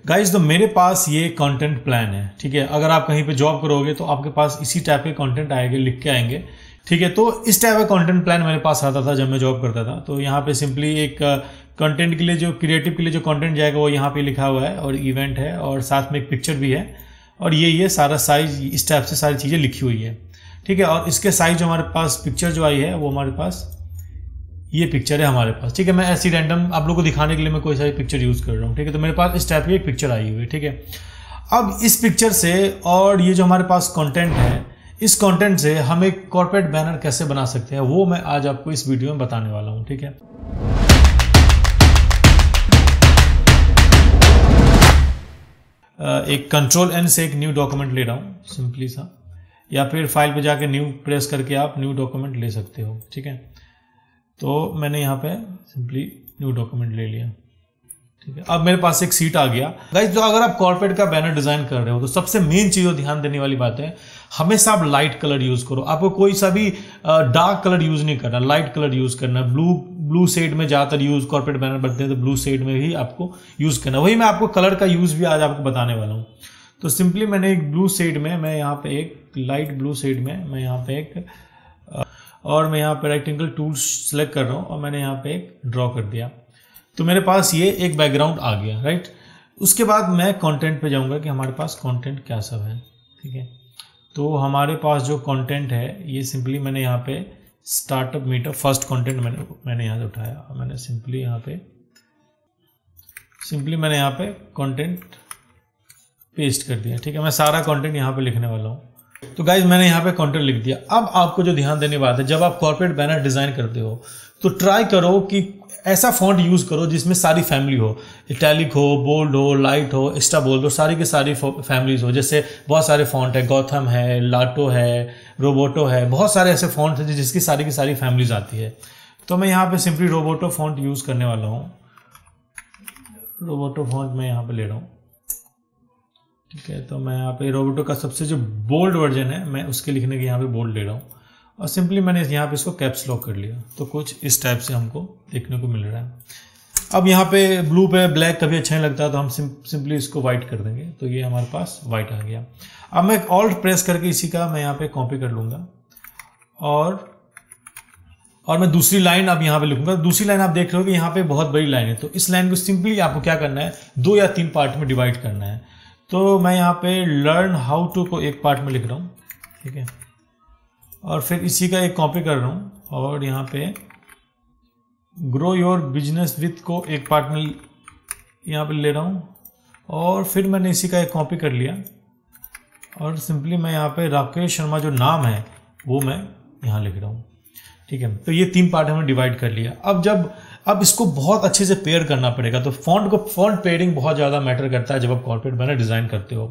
Guys तो मेरे पास ये कंटेंट प्लान है, ठीक है। अगर आप कहीं पे जॉब करोगे तो आपके पास इसी टाइप के कंटेंट आएंगे, लिख के आएंगे, ठीक है। तो इस टाइप का कंटेंट प्लान मेरे पास आता था जब मैं जॉब करता था। तो यहाँ पे सिंपली एक कंटेंट के लिए जो क्रिएटिव के लिए जो कंटेंट जाएगा वो यहाँ पे लिखा हुआ है और इवेंट है और साथ में एक पिक्चर भी है और ये सारा साइज इस टाइप से सारी चीज़ें लिखी हुई है, ठीक है। और इसके साइज जो हमारे पास पिक्चर जो आई है वो हमारे पास ये पिक्चर है हमारे पास, ठीक है। मैं ऐसी रैंडम आप लोगों को दिखाने के लिए मैं कोई सारी पिक्चर यूज़ कर रहा हूँ, ठीक है। तो मेरे पास इस टाइप की एक पिक्चर आई हुई है, ठीक है। अब इस पिक्चर से और ये जो हमारे पास कंटेंट है, इस कंटेंट से हम एक कॉर्पोरेट बैनर कैसे बना सकते हैं वो मैं आज आपको इस वीडियो में बताने वाला हूँ, ठीक है। एक Ctrl+N से एक न्यू डॉक्यूमेंट ले रहा हूँ सिंपली सा, या फिर फाइल पे जाके न्यू प्रेस करके आप न्यू डॉक्यूमेंट ले सकते हो, ठीक है। तो मैंने यहाँ पे सिंपली न्यू डॉक्यूमेंट ले लिया, ठीक है। अब मेरे पास एक सीट आ गया। गाइस तो अगर आप कॉर्पोरेट का बैनर डिजाइन कर रहे हो तो सबसे मेन चीज और ध्यान देने वाली बात है, हमेशा आप लाइट कलर यूज करो। आपको कोई सा भी डार्क कलर यूज नहीं करना, लाइट कलर यूज करना। ब्लू शेड में ज्यादातर यूज कॉर्पोरेट बैनर बनते हैं तो ब्लू शेड में ही आपको यूज करना। वही मैं आपको कलर का यूज भी आज आपको बताने वाला हूँ। तो सिंपली मैंने एक ब्लू शेड में, मैं यहाँ पे एक लाइट ब्लू शेड में मैं यहाँ पे एक और मैं यहाँ पे रेक्टेंगल टूल सेलेक्ट कर रहा हूँ और मैंने यहाँ पे एक ड्रॉ कर दिया। तो मेरे पास ये एक बैकग्राउंड आ गया, राइट। उसके बाद मैं कंटेंट पे जाऊँगा कि हमारे पास कंटेंट क्या सब है, ठीक है। तो हमारे पास जो कंटेंट है ये सिंपली मैंने यहाँ पे स्टार्टअप मीटअप फर्स्ट कंटेंट मैंने यहाँ से उठाया। मैंने सिंपली यहाँ पे कंटेंट पेस्ट कर दिया, ठीक है। मैं सारा कंटेंट यहाँ पे लिखने वाला हूँ। तो गाइज मैंने यहाँ पे कंटेंट लिख दिया। अब आपको जो ध्यान देने बात है, जब आप कॉर्पोरेट बैनर डिजाइन करते हो तो ट्राई करो कि ऐसा फॉन्ट यूज करो जिसमें सारी फैमिली हो, इटैलिक हो, बोल्ड हो, लाइट हो, एक्स्ट्रा बोल्ड हो, सारी की सारी फैमिलीज हो। जैसे बहुत सारे फॉन्ट है, गौथम है, लाटो है, रोबोटो है, बहुत सारे ऐसे फॉन्ट है जिसकी सारी की सारी फैमिलीज आती है। तो मैं यहाँ पे सिंपली रोबोटो फॉन्ट यूज करने वाला हूँ। रोबोटो फॉन्ट मैं यहाँ पे ले रहा हूँ, ठीक है। तो मैं यहाँ पे रोबोटो का सबसे जो बोल्ड वर्जन है मैं उसके लिखने के यहाँ पे बोल्ड ले रहा हूँ और सिंपली मैंने यहाँ पे इसको कैप्स लॉक कर लिया। तो कुछ इस टाइप से हमको देखने को मिल रहा है। अब यहाँ पे ब्लू पे ब्लैक कभी अच्छा नहीं लगता तो हम सिंपली इसको व्हाइट कर देंगे। तो ये हमारे पास व्हाइट आ गया। अब मैं ऑल्ट प्रेस करके इसी का मैं यहाँ पे कॉपी कर लूँगा और मैं दूसरी लाइन अब यहाँ पे लिखूंगा। दूसरी लाइन आप देख रहे हो कि यहाँ पे बहुत बड़ी लाइन है। तो इस लाइन को सिंपली आपको क्या करना है, 2 या 3 पार्ट में डिवाइड करना है। तो मैं यहाँ पे लर्न हाउ टू को एक पार्ट में लिख रहा हूँ, ठीक है। और फिर इसी का एक कॉपी कर रहा हूँ और यहाँ पे ग्रो योर बिजनेस विथ को एक पार्ट में यहाँ पे ले रहा हूँ और फिर मैंने इसी का एक कॉपी कर लिया और सिंपली मैं यहाँ पे राकेश शर्मा जो नाम है वो मैं यहाँ लिख रहा हूँ, ठीक है। तो ये 3 पार्ट हमने डिवाइड कर लिया। अब इसको बहुत अच्छे से पेयर करना पड़ेगा। तो फॉन्ट पेयरिंग बहुत ज़्यादा मैटर करता है जब आप कॉर्पोरेट बैनर डिज़ाइन करते हो।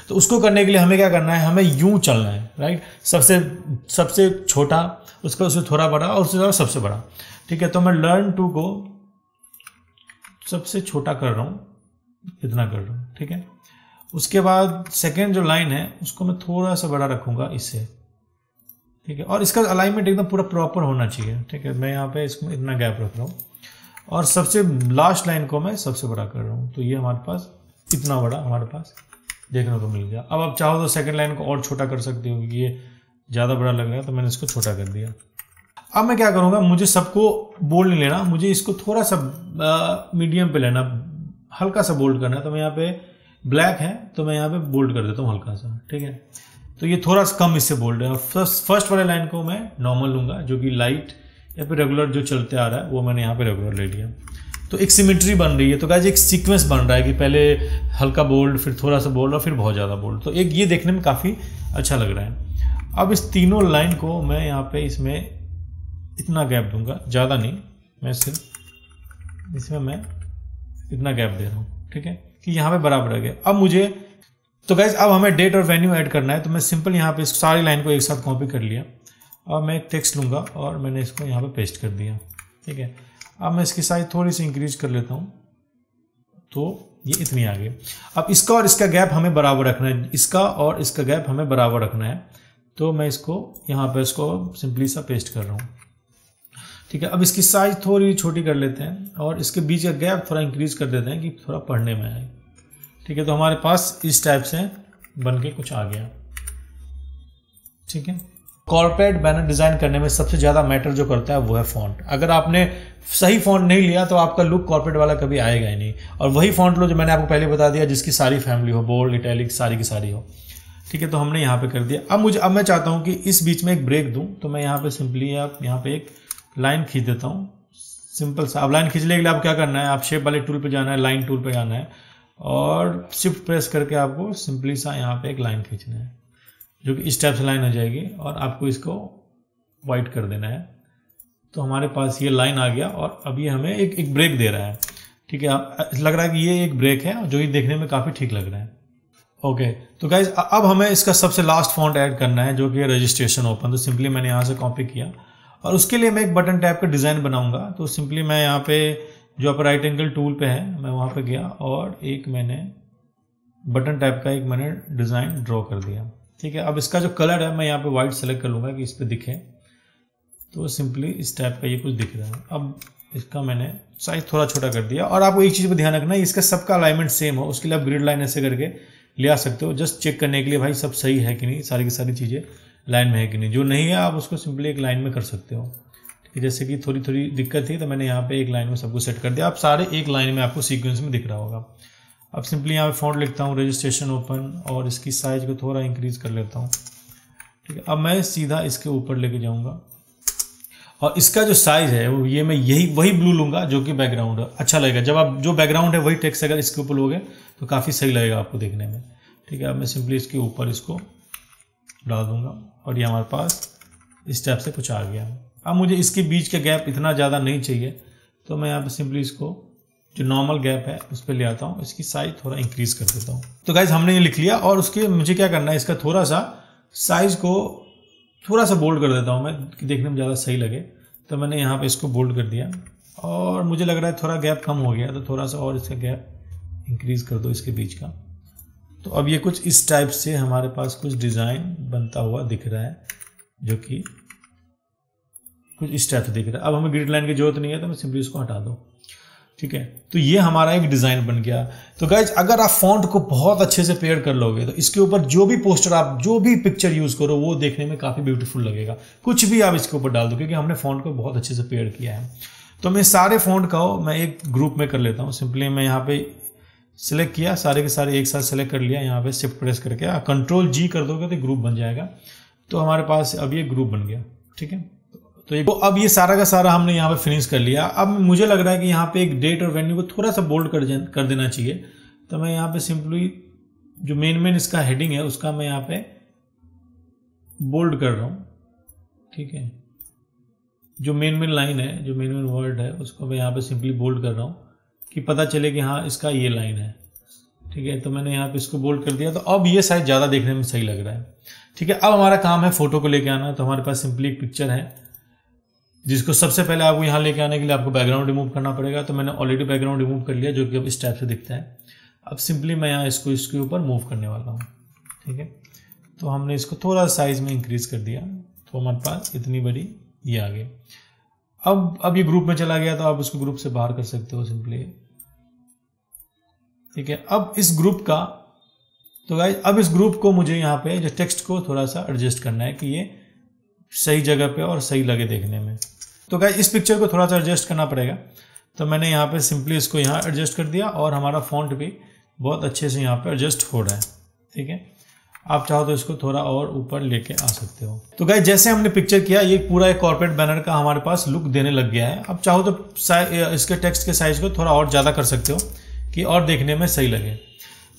तो उसको करने के लिए हमें क्या करना है, हमें यूं चलना है, राइट। सबसे छोटा, उससे थोड़ा बड़ा और उससे सबसे बड़ा, ठीक है। तो मैं लर्न टू को सबसे छोटा कर रहा हूँ, इतना कर रहा हूँ, ठीक है। उसके बाद सेकेंड जो लाइन है उसको मैं थोड़ा सा बड़ा रखूँगा इससे, ठीक है। और इसका अलाइनमेंट एकदम पूरा प्रॉपर होना चाहिए, ठीक है। मैं यहाँ पे इसमें इतना गैप रख रहा हूँ और सबसे लास्ट लाइन को मैं सबसे बड़ा कर रहा हूँ। तो ये हमारे पास इतना बड़ा हमारे पास देखने को मिल गया। अब आप चाहो तो सेकंड लाइन को और छोटा कर सकते हो, ये ज़्यादा बड़ा लग रहा है तो मैंने इसको छोटा कर दिया। अब मैं क्या करूँगा, मुझे सबको बोल्ड नहीं लेना, मुझे इसको थोड़ा सा मीडियम पे लेना, हल्का सा बोल्ड करना है। तो मैं यहाँ पे ब्लैक है तो मैं यहाँ पे बोल्ड कर देता हूँ हल्का सा, ठीक है। तो ये थोड़ा सा कम इससे बोल्ड है। फर्स्ट वाले लाइन को मैं नॉर्मल लूँगा जो कि लाइट या फिर रेगुलर जो चलते आ रहा है वो मैंने यहाँ पे रेगुलर ले लिया। तो एक सिमेट्री बन रही है। तो गाइस एक सीक्वेंस बन रहा है कि पहले हल्का बोल्ड, फिर थोड़ा सा बोल्ड और फिर बहुत ज़्यादा बोल्ड। तो एक ये देखने में काफ़ी अच्छा लग रहा है। अब इस तीनों लाइन को मैं यहाँ पे इसमें इतना गैप दूंगा, ज़्यादा नहीं, मैं सिर्फ इसमें मैं इतना गैप दे रहा हूँ, ठीक है, कि यहाँ पे बराबर आ गया। अब मुझे तो गाइज अब हमें डेट और वेन्यू ऐड करना है। तो मैं सिंपल यहाँ पे इस सारी लाइन को एक साथ कॉपी कर लिया और मैं एक टेक्स्ट लूँगा और मैंने इसको यहाँ पे पेस्ट कर दिया, ठीक है। अब मैं इसकी साइज थोड़ी सी इंक्रीज कर लेता हूँ तो ये इतनी आ गई। अब इसका और इसका गैप हमें बराबर रखना है, इसका और इसका गैप हमें बराबर रखना है। तो मैं इसको यहाँ पे इसको सिंपली सा पेस्ट कर रहा हूँ, ठीक है। अब इसकी साइज थोड़ी छोटी कर लेते हैं और इसके बीच का गैप थोड़ा इंक्रीज कर देते हैं कि थोड़ा पढ़ने में आए, ठीक है, तो हमारे पास इस टाइप से बन के कुछ आ गया। ठीक है, कॉर्पोरेट बैनर डिजाइन करने में सबसे ज्यादा मैटर जो करता है वो है फॉन्ट। अगर आपने सही फॉन्ट नहीं लिया तो आपका लुक कॉर्पोरेट वाला कभी आएगा ही नहीं। और वही फॉन्ट लो जो मैंने आपको पहले बता दिया, जिसकी सारी फैमिली हो, बोल्ड, इटैलिक, सारी की सारी हो। ठीक है, तो हमने यहाँ पे कर दिया। अब मैं चाहता हूँ कि इस बीच में एक ब्रेक दूं, तो मैं यहाँ पे सिंपली आप यहाँ पे एक लाइन खींच देता हूँ, सिंपल सा। अब लाइन खींचने के लिए आप क्या करना है, आप शेप वाले टूल पे जाना है, लाइन टूल पे जाना है और शिफ्ट प्रेस करके आपको सिंपली सा यहाँ पे एक लाइन खींचना है, जो कि इस टाइप से लाइन हो जाएगी और आपको इसको वाइट कर देना है। तो हमारे पास ये लाइन आ गया और अब ये हमें एक ब्रेक दे रहा है। ठीक है, लग रहा है कि ये एक ब्रेक है जो ये देखने में काफ़ी ठीक लग रहा है। ओके, तो गाइज अब हमें इसका सबसे लास्ट फॉन्ट ऐड करना है जो कि रजिस्ट्रेशन ओपन। तो सिंपली मैंने यहाँ से कॉपी किया और उसके लिए मैं एक बटन टाइप का डिज़ाइन बनाऊंगा। तो सिंपली मैं यहाँ पे जो आप राइट एंगल टूल पे है, मैं वहाँ पे गया और एक मैंने बटन टाइप का एक मैंने डिज़ाइन ड्रॉ कर दिया। ठीक है, अब इसका जो कलर है मैं यहाँ पे वाइट सेलेक्ट कर लूँगा कि इस पर दिखे। तो सिंपली इस टाइप का ये कुछ दिख रहा है। अब इसका मैंने साइज थोड़ा छोटा कर दिया और आपको एक चीज़ पर ध्यान रखना है, इसका सबका अलाइनमेंट सेम हो। उसके लिए आप ग्रिड लाइन ऐसे करके ले आ सकते हो, जस्ट चेक करने के लिए भाई सब सही है कि नहीं, सारी की सारी चीज़ें लाइन में है कि नहीं। जो नहीं है आप उसको सिंपली एक लाइन में कर सकते हो। ठीक है, जैसे कि थोड़ी थोड़ी दिक्कत थी तो मैंने यहाँ पे एक लाइन में सबको सेट कर दिया। आप सारे एक लाइन में आपको सीक्वेंस में दिख रहा होगा। अब सिंपली यहाँ पे फॉन्ट लिखता हूँ रजिस्ट्रेशन ओपन और इसकी साइज को थोड़ा इंक्रीज कर लेता हूँ। ठीक है, अब मैं सीधा इसके ऊपर लेके जाऊँगा और इसका जो साइज है वो ये मैं वही ब्लू लूँगा जो कि बैकग्राउंड है। अच्छा लगेगा जब आप जो बैकग्राउंड है वही टेक्स्ट अगर इसके ऊपर लोगे तो काफ़ी सही लगेगा आपको देखने में। ठीक है, अब मैं सिंपली इसके ऊपर इसको डाल दूँगा और ये हमारे पास इस टाइप से कुछ आ गया। अब मुझे इसके बीच का गैप इतना ज़्यादा नहीं चाहिए, तो मैं यहाँ पर सिंपली इसको जो नॉर्मल गैप है उस पर ले आता हूँ, इसकी साइज थोड़ा इंक्रीज कर देता हूँ। तो गाइज हमने ये लिख लिया और उसके मुझे क्या करना है, इसका थोड़ा सा साइज को थोड़ा सा बोल्ड कर देता हूँ मैं कि देखने में ज़्यादा सही लगे। तो मैंने यहाँ पे इसको बोल्ड कर दिया और मुझे लग रहा है थोड़ा गैप कम हो गया, तो थोड़ा सा और इसका गैप इंक्रीज कर दो इसके बीच का। तो अब ये कुछ इस टाइप से हमारे पास कुछ डिज़ाइन बनता हुआ दिख रहा है, जो कि कुछ इस टाइप से दिख रहा है। अब हमें ग्रिड लाइन की जरूरत नहीं है तो मैं सिंपली इसको हटा दूँ। ठीक है, तो ये हमारा एक डिज़ाइन बन गया। तो गाइज अगर आप फॉन्ट को बहुत अच्छे से पेयर कर लोगे तो इसके ऊपर जो भी पोस्टर आप जो भी पिक्चर यूज़ करो वो देखने में काफ़ी ब्यूटीफुल लगेगा। कुछ भी आप इसके ऊपर डाल दो क्योंकि हमने फॉन्ट को बहुत अच्छे से पेयर किया है। तो मैं सारे फॉन्ट का मैं एक ग्रुप में कर लेता हूँ। सिंपली मैं यहाँ पे सिलेक्ट किया, सारे के सारे एक साथ सेलेक्ट कर लिया, यहाँ पे शिफ्ट प्रेस करके कंट्रोल जी कर दोगे तो ग्रुप बन जाएगा। तो हमारे पास अब ये ग्रुप बन गया। ठीक है, तो अब ये सारा का सारा हमने यहाँ पे फिनिश कर लिया। अब मुझे लग रहा है कि यहाँ पे एक डेट और वेन्यू को थोड़ा सा बोल्ड कर देना चाहिए। तो मैं यहाँ पे सिंपली जो मेन इसका हेडिंग है उसका मैं यहाँ पे बोल्ड कर रहा हूँ। ठीक है, जो मेन लाइन है, जो मेन वर्ड है उसको मैं यहाँ पे सिंपली बोल्ड कर रहा हूँ कि पता चले कि हाँ इसका ये लाइन है। ठीक है, तो मैंने यहाँ पे इसको बोल्ड कर दिया। तो अब ये साइज ज़्यादा देखने में सही लग रहा है। ठीक है, अब हमारा काम है फोटो को लेके आना। तो हमारे पास सिंपली एक पिक्चर है जिसको सबसे पहले आपको यहाँ लेके आने के लिए आपको बैकग्राउंड रिमूव करना पड़ेगा। तो मैंने ऑलरेडी बैकग्राउंड रिमूव कर लिया जो कि अब इस टाइप से दिखता है। अब सिंपली मैं यहाँ इसको इसके ऊपर मूव करने वाला हूँ। ठीक है, तो हमने इसको थोड़ा साइज में इंक्रीज कर दिया तो हमारे पास इतनी बड़ी ये आ गई। अब ये ग्रुप में चला गया तो आप उसको ग्रुप से बाहर कर सकते हो सिंपली। ठीक है, अब इस ग्रुप का तो गाइस अब इस ग्रुप को मुझे यहाँ पे जो टेक्स्ट को थोड़ा सा एडजस्ट करना है कि ये सही जगह पे और सही लगे देखने में। तो गाइस इस पिक्चर को थोड़ा सा एडजस्ट करना पड़ेगा। तो मैंने यहाँ पे सिंपली इसको यहाँ एडजस्ट कर दिया और हमारा फॉन्ट भी बहुत अच्छे से यहाँ पे एडजस्ट हो रहा है। ठीक है, आप चाहो तो इसको थोड़ा और ऊपर लेके आ सकते हो। तो गाइस जैसे हमने पिक्चर किया ये पूरा एक कॉर्पोरेट बैनर का हमारे पास लुक देने लग गया है। अब चाहो तो इसके टेक्स्ट के साइज को थोड़ा और ज़्यादा कर सकते हो कि और देखने में सही लगे।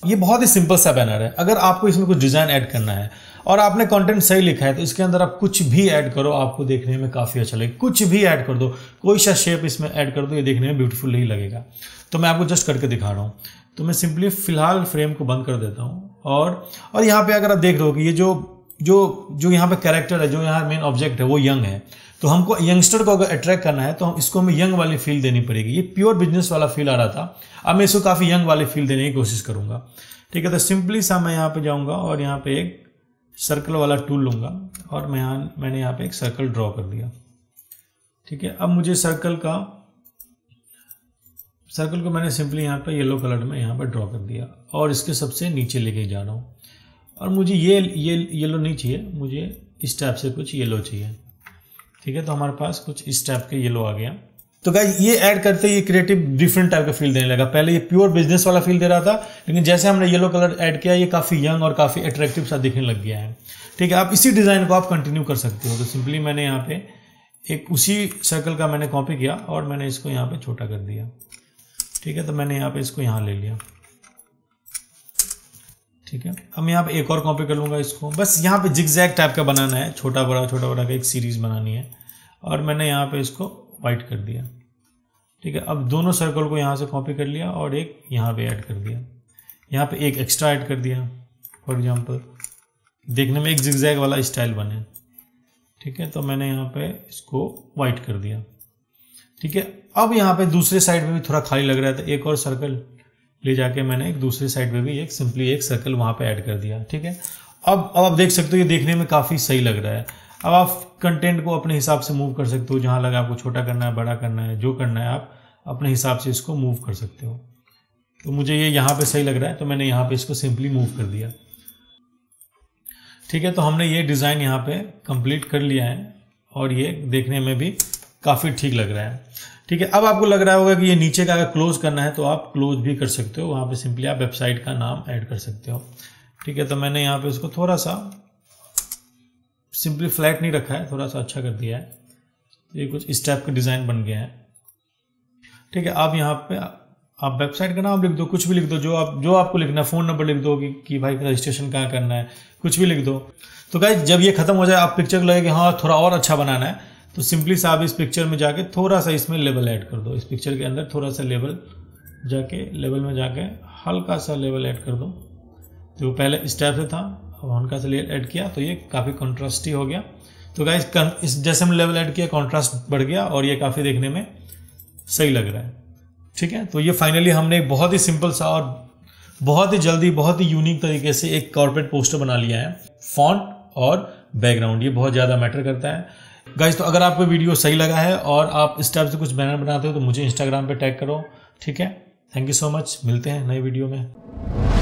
ये बहुत ही सिंपल सा बैनर है। अगर आपको इसमें कुछ डिज़ाइन ऐड करना है और आपने कंटेंट सही लिखा है तो इसके अंदर आप कुछ भी ऐड करो, आपको देखने में काफ़ी अच्छा लगेगा। कुछ भी ऐड कर दो, कोई सा शेप इसमें ऐड कर दो, ये देखने में ब्यूटीफुल नहीं लगेगा। तो मैं आपको जस्ट करके दिखा रहा हूँ। तो मैं सिंपली फिलहाल फ्रेम को बंद कर देता हूँ और यहाँ पे अगर आप देख रहे हो कि ये जो यहाँ पे कैरेक्टर है, जो यहाँ मेन ऑब्जेक्ट है वो यंग है। तो हमको यंगस्टर को अगर अट्रैक्ट करना है तो इसको हमें यंग वाली फील देनी पड़ेगी। ये प्योर बिजनेस वाला फील आ रहा था, अब मैं इसको काफ़ी यंग वाली फील देने की कोशिश करूँगा। ठीक है, तो सिंपली सा मैं यहाँ पे जाऊँगा और यहाँ पे एक सर्कल वाला टूल लूँगा और मैंने यहाँ पे एक सर्कल ड्रॉ कर दिया। ठीक है, अब मुझे सर्कल का सर्कल को मैंने सिंपली यहाँ पर येलो कलर में यहाँ पर ड्रॉ कर दिया और इसके सबसे नीचे लेके जा रहा हूँ। और मुझे ये येलो नहीं चाहिए, मुझे इस टाइप से कुछ येलो चाहिए। ठीक है, तो हमारे पास कुछ इस टाइप के येलो आ गया। तो गाइस ये ऐड करते ये क्रिएटिव डिफरेंट टाइप का फील देने लगा। पहले ये प्योर बिजनेस वाला फील दे रहा था, लेकिन जैसे हमने येलो कलर ऐड किया ये काफ़ी यंग और काफ़ी अट्रैक्टिव सा दिखने लग गया है। ठीक है, आप इसी डिज़ाइन को आप कंटिन्यू कर सकते हो। तो सिंपली मैंने यहाँ पे एक उसी सर्कल का मैंने कॉपी किया और मैंने इसको यहाँ पे छोटा कर दिया। ठीक है, तो मैंने यहाँ पे इसको यहाँ ले लिया। ठीक है, अब मैं यहाँ पे एक और कॉपी कर लूँगा इसको। बस यहाँ पे जिगजैग टाइप का बनाना है, छोटा बड़ा का एक सीरीज़ बनानी है। और मैंने यहाँ पे इसको वाइट कर दिया। ठीक है, अब दोनों सर्कल को यहाँ से कॉपी कर लिया और एक यहाँ पे ऐड कर दिया। यहाँ पे एक एक्स्ट्रा ऐड कर दिया, फॉर एग्जांपल देखने में एक जिगजैग वाला स्टाइल बने। ठीक है, तो मैंने यहाँ पे इसको वाइट कर दिया। ठीक है, अब यहाँ पे दूसरे साइड में भी थोड़ा खाली लग रहा था, एक और सर्कल ले जाके मैंने एक दूसरे साइड में भी एक सिंपली एक सर्कल वहाँ पे ऐड कर दिया। ठीक है, अब आप देख सकते हो ये देखने में काफ़ी सही लग रहा है। अब आप कंटेंट को अपने हिसाब से मूव कर सकते हो, जहाँ लगा आपको छोटा करना है, बड़ा करना है, जो करना है आप अपने हिसाब से इसको मूव कर सकते हो। तो मुझे ये यहाँ पे सही लग रहा है तो मैंने यहाँ पे इसको सिंपली मूव कर दिया। ठीक है, तो हमने ये डिज़ाइन यहाँ पे कंप्लीट कर लिया है और ये देखने में भी काफ़ी ठीक लग रहा है। ठीक है, अब आपको लग रहा होगा कि ये नीचे का अगर क्लोज करना है तो आप क्लोज भी कर सकते हो। वहाँ पे सिंपली आप वेबसाइट का नाम ऐड कर सकते हो। ठीक है, तो मैंने यहाँ पे इसको थोड़ा सा सिंपली फ्लैट नहीं रखा है, थोड़ा सा अच्छा कर दिया है। तो ये कुछ इस टाइप का डिज़ाइन बन गया है। ठीक है, आप यहाँ पे आप वेबसाइट का नाम लिख दो, कुछ भी लिख दो, जो आपको लिखना है। फ़ोन नंबर लिख दो कि भाई रजिस्ट्रेशन कहाँ करना है, कुछ भी लिख दो। तो गाइस जब ये खत्म हो जाए आप पिक्चर को लगे कि हाँ थोड़ा और अच्छा बनाना है, तो सिंपली सा आप इस पिक्चर में जाके थोड़ा सा इसमें लेवल ऐड कर दो। इस पिक्चर के अंदर थोड़ा सा लेवल में जाके हल्का सा लेवल ऐड कर दो। तो पहले इस टाइप से था, अब हल्का सा लेवल ऐड किया तो ये काफ़ी कॉन्ट्रास्टी हो गया। तो गाइस इस जैसे हमने लेवल ऐड किया कॉन्ट्रास्ट बढ़ गया और ये काफ़ी देखने में सही लग रहा है। ठीक है, तो ये फाइनली हमने बहुत ही सिंपल सा और बहुत ही जल्दी बहुत ही यूनिक तरीके से एक कॉर्पोरेट पोस्टर बना लिया है। फॉन्ट और बैकग्राउंड ये बहुत ज़्यादा मैटर करता है गाइस। तो अगर आपको वीडियो सही लगा है और आप इस टाइप से कुछ बैनर बनाते हो तो मुझे इंस्टाग्राम पे टैग करो। ठीक है, थैंक यू सो मच, मिलते हैं नए वीडियो में।